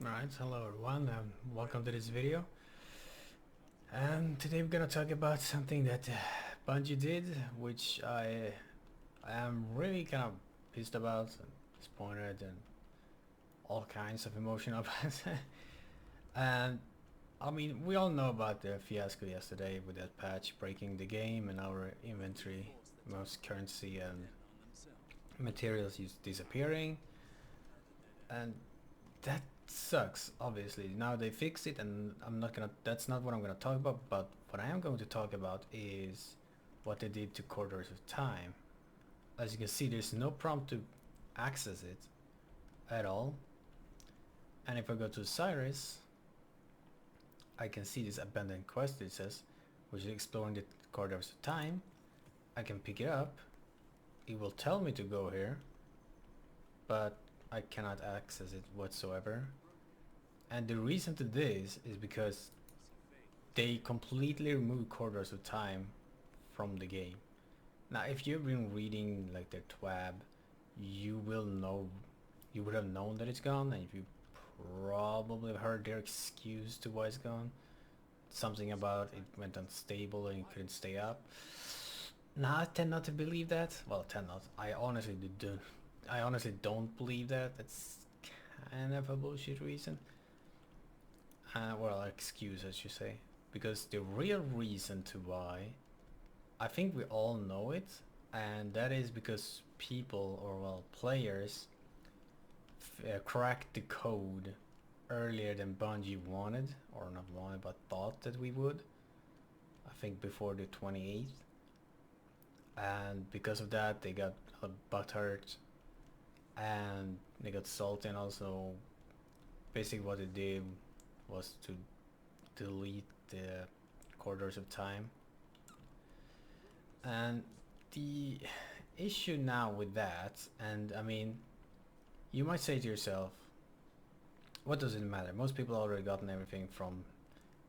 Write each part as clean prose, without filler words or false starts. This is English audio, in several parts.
Alright, hello everyone and welcome to this video. And today we're gonna talk about something that Bungie did, which I am really kind of pissed about and disappointed and all kinds of emotional about. And I mean, we all know about the fiasco yesterday with that patch breaking the game and our inventory, most currency and materials disappearing, and that sucks. Obviously now they fixed it, and that's not what I'm gonna talk about. But what I am going to talk about is what they did to Corridors of Time. As you can see, there's no prompt to access it at all, and if I go to Cyrus, I can see this abandoned quest it says, which is exploring the Corridors of Time. I can pick it up, it will tell me to go here, but I cannot access it whatsoever. And the reason to this is because they completely removed Corridors of Time from the game. Now if you've been reading like their TWAB, you would have known that it's gone, and you probably heard their excuse to why it's gone. Something about it went unstable and it couldn't stay up. Now I tend not to believe that. Well, tend not. I honestly don't believe that. That's kind of a bullshit reason. Well, excuse I should say. Because the real reason to why, I think we all know it, and that is because people, or well, players, cracked the code earlier than Bungie wanted, or not wanted, but thought that we would. I think before the 28th. And because of that, they got butthurt, and they got salty, and also basically what they did was to delete the Corridors of Time. And the issue now with that, and I mean, you might say to yourself, what does it matter? Most people already gotten everything from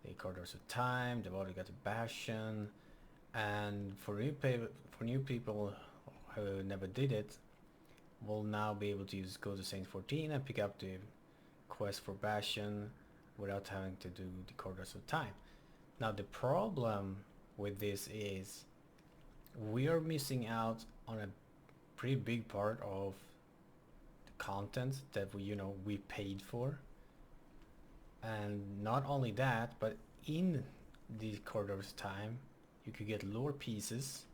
the Corridors of Time, they've already got the Bastion, and for new people who never did it, will now be able to go to Saint 14 and pick up the quest for Bastion without having to do the Corridors of Time. Now the problem with this is we are missing out on a pretty big part of the content that we paid for. And not only that, but in the Corridors of Time you could get lore pieces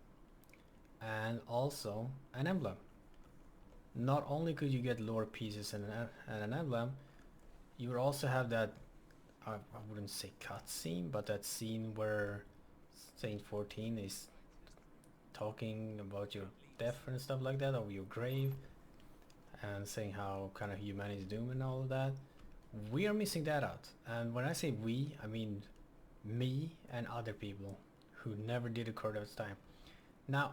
and also an emblem. Not only could you get lore pieces and an emblem, you would also have that, I wouldn't say cutscene, but that scene where Saint 14 is talking about your death and stuff like that, or your grave, and saying how kind of humanity is doomed and all of that. We are missing that out. And when I say we, I mean me and other people who never did a Corridors of Time. Now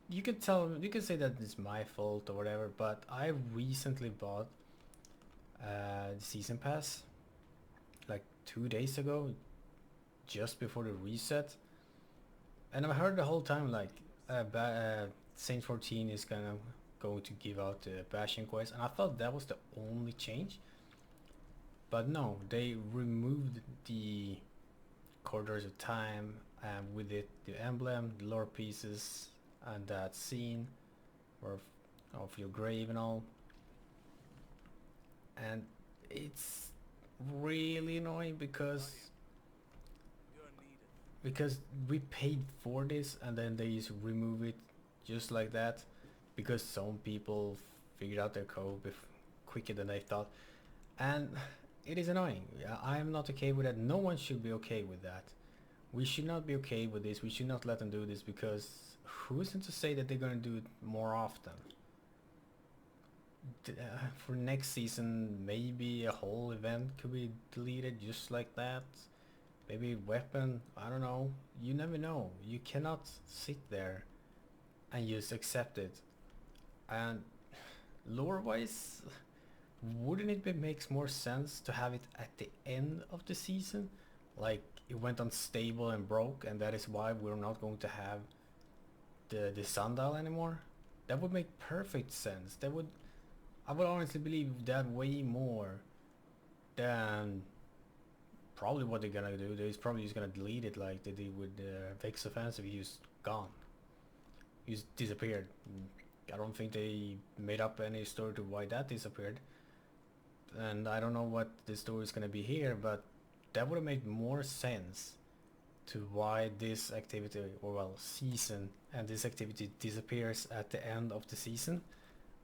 you could say that it's my fault or whatever, but I recently bought the season pass like 2 days ago, just before the reset, and I heard the whole time like Saint 14 is going to give out the Bastion quest, and I thought that was the only change. But no, they removed the Corridors of Time, and with it the emblem, the lore pieces, and that scene of your grave and all. And it's really annoying because we paid for this, and then they just remove it just like that because some people figured out their code quicker than they thought. And it is annoying. I am not okay with that. No one should be okay with that. We should not be okay with this. We should not let them do this, because who isn't to say that they're going to do it more often? For next season, maybe a whole event could be deleted just like that. Maybe weapon, I don't know. You never know. You cannot sit there and just accept it. And lore-wise, wouldn't it makes more sense to have it at the end of the season? Like it went unstable and broke, and that is why we're not going to have the sundial anymore. That would make perfect sense. I would honestly believe that way more then probably what they're gonna do, they're probably just gonna delete it like they did with Vex Offensive. He just gone. He just disappeared. I don't think they made up any story to why that disappeared. And I don't know what the story is gonna be here, but that would have made more sense to why this activity, or well, season, and this activity disappears at the end of the season.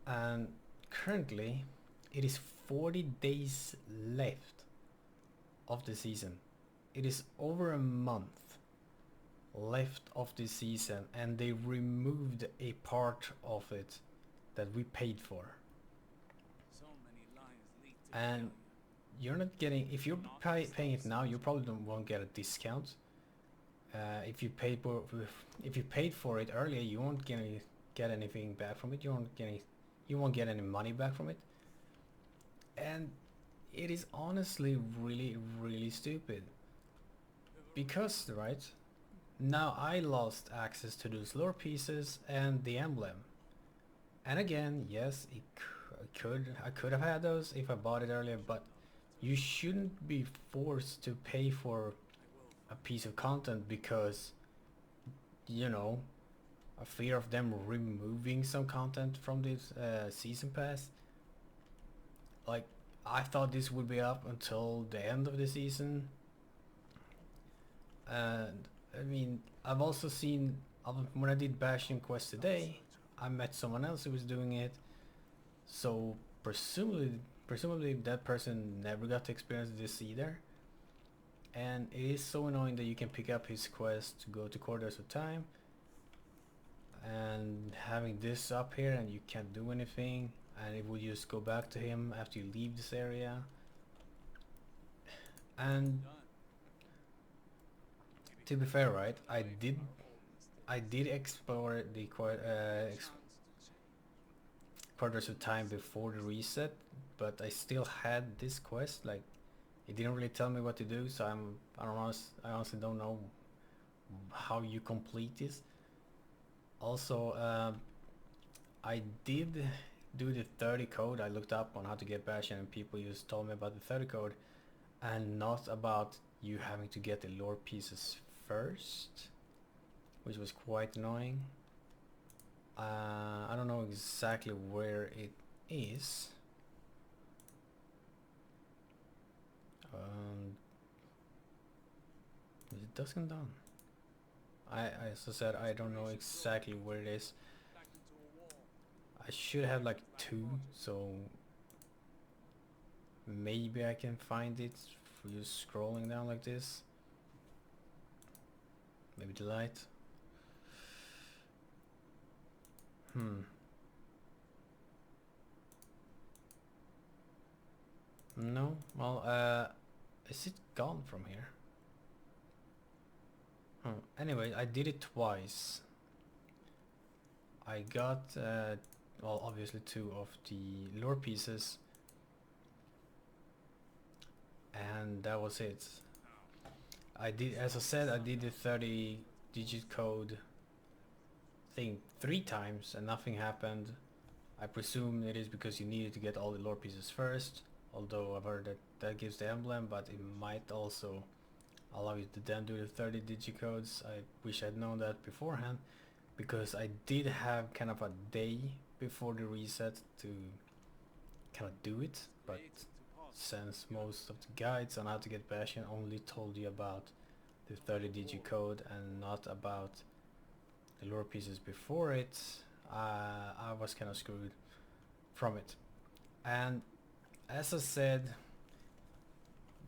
And currently it is 40 days left of the season. It is over a month left of the season, and they removed a part of it that we paid for. And you're not getting, if you're paying it now, you probably won't get a discount. If you paid for it earlier, you won't get anything back from it. You won't get any money back from it. And it is honestly really stupid, because right now I lost access to those lore pieces and the emblem. And again, yes, I could have had those if I bought it earlier, but you shouldn't be forced to pay for a piece of content because, you know, a fear of them removing some content from this season pass. Like, I thought this would be up until the end of the season, and I mean, I've also seen, when I did Bash Inquest today, I met someone else who was doing it, so presumably that person never got to experience this either. And it is so annoying that you can pick up his quest to go to Corridors of Time, and having this up here and you can't do anything, and it will just go back to him after you leave this area. And to be fair, right, I did explore the Corridors of Time before the reset, but I still had this quest. Like, it didn't really tell me what to do, so I honestly don't know how you complete this. Also, I did do the 30 code. I looked up on how to get Bastion, and people just told me about the 30 code and not about you having to get the lore pieces first, which was quite annoying. I don't know exactly where it is. Is it dusk and dawn? As I said, I don't know exactly where it is. I should have like 2, so maybe I can find it for you scrolling down like this. Maybe the light. No? Well, is it gone from here? Anyway, I did it twice. I got, well, obviously 2 of the lore pieces, and that was it. I did, as I said, I did the 30-digit code thing 3 times and nothing happened. I presume it is because you needed to get all the lore pieces first, although I've heard that that gives the emblem, but it might also allow you to then do the 30-digit codes. I wish I'd known that beforehand, because I did have kind of a day before the reset to kind of do it, but since most of the guides on how to get Bastion only told you about the 30-digit code and not about the lore pieces before it, I was kind of screwed from it. And as I said,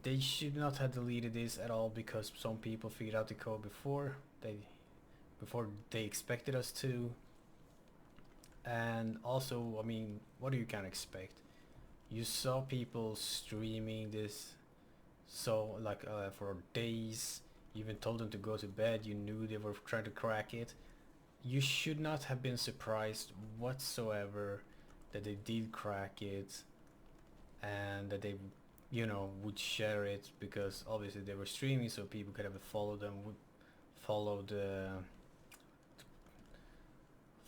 they should not have deleted this at all, because some people figured out the code before they expected us to. And also, I mean, what do you can expect? You saw people streaming this, so like for days. You even told them to go to bed. You knew they were trying to crack it. You should not have been surprised whatsoever that they did crack it, and that they, you know, would share it, because obviously they were streaming, so people could have followed them, would follow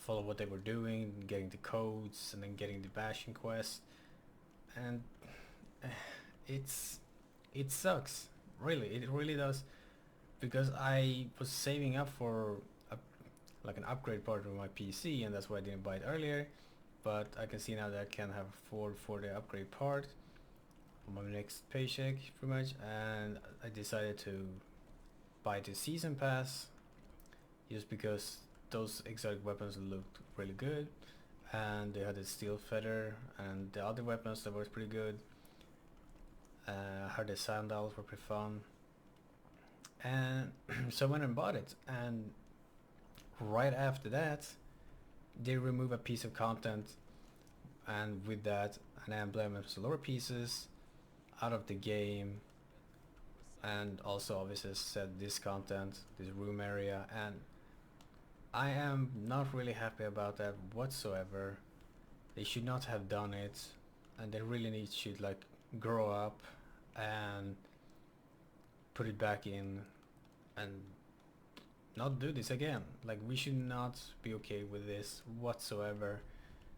what they were doing, getting the codes and then getting the bashing quest. And it sucks. Really, it really does. Because I was saving up for a, like an upgrade part of my PC, and that's why I didn't buy it earlier. But I can see now that I can have afford for the upgrade part on my next paycheck, pretty much. And I decided to buy the season pass just because those exotic weapons looked really good, and they had a steel feather and the other weapons that were pretty good. I heard the sandals were pretty fun, and so I went and bought it. And right after that, they remove a piece of content, and with that, an emblem and some lower pieces out of the game, and also obviously said this content, this room area, and I am not really happy about that whatsoever. They should not have done it, and they really need to like grow up and put it back in and not do this again. Like, we should not be okay with this whatsoever.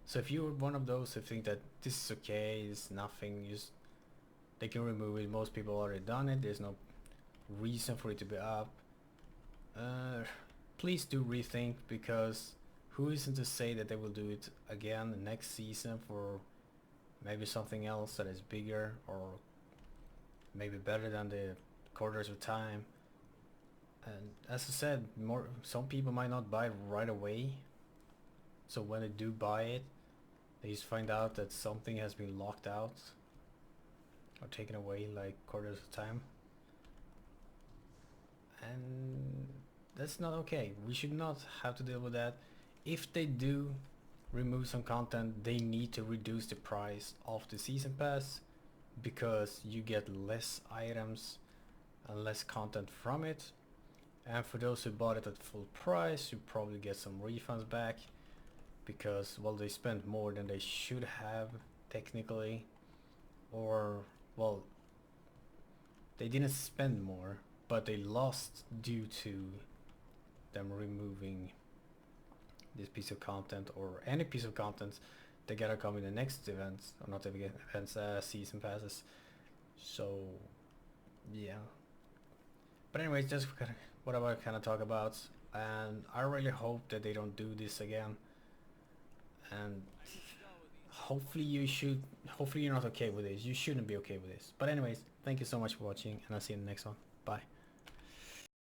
So if you're one of those who think that this is okay, it's nothing, just they can remove it. Most people already done it. There's no reason for it to be up. Please do rethink, because who isn't to say that they will do it again next season for maybe something else that is bigger or maybe better than the Quarters of Time. And as I said, some people might not buy it right away, so when they do buy it, they just find out that something has been locked out or taken away, like Quarters of Time, and that's not okay. We should not have to deal with that. If they do remove some content, they need to reduce the price of the season pass, because you get less items and less content from it. And for those who bought it at full price, you probably get some refunds back, because, well, they spent more than they should have technically, or, well, they didn't spend more, but they lost due to them removing this piece of content, or any piece of content that gotta come in the next events, or not events, season passes. So yeah, but anyways, just what I kind of talk about, and I really hope that they don't do this again, and hopefully you're not okay with this. You shouldn't be okay with this. But anyways, thank you so much for watching, and I'll see you in the next one. Bye.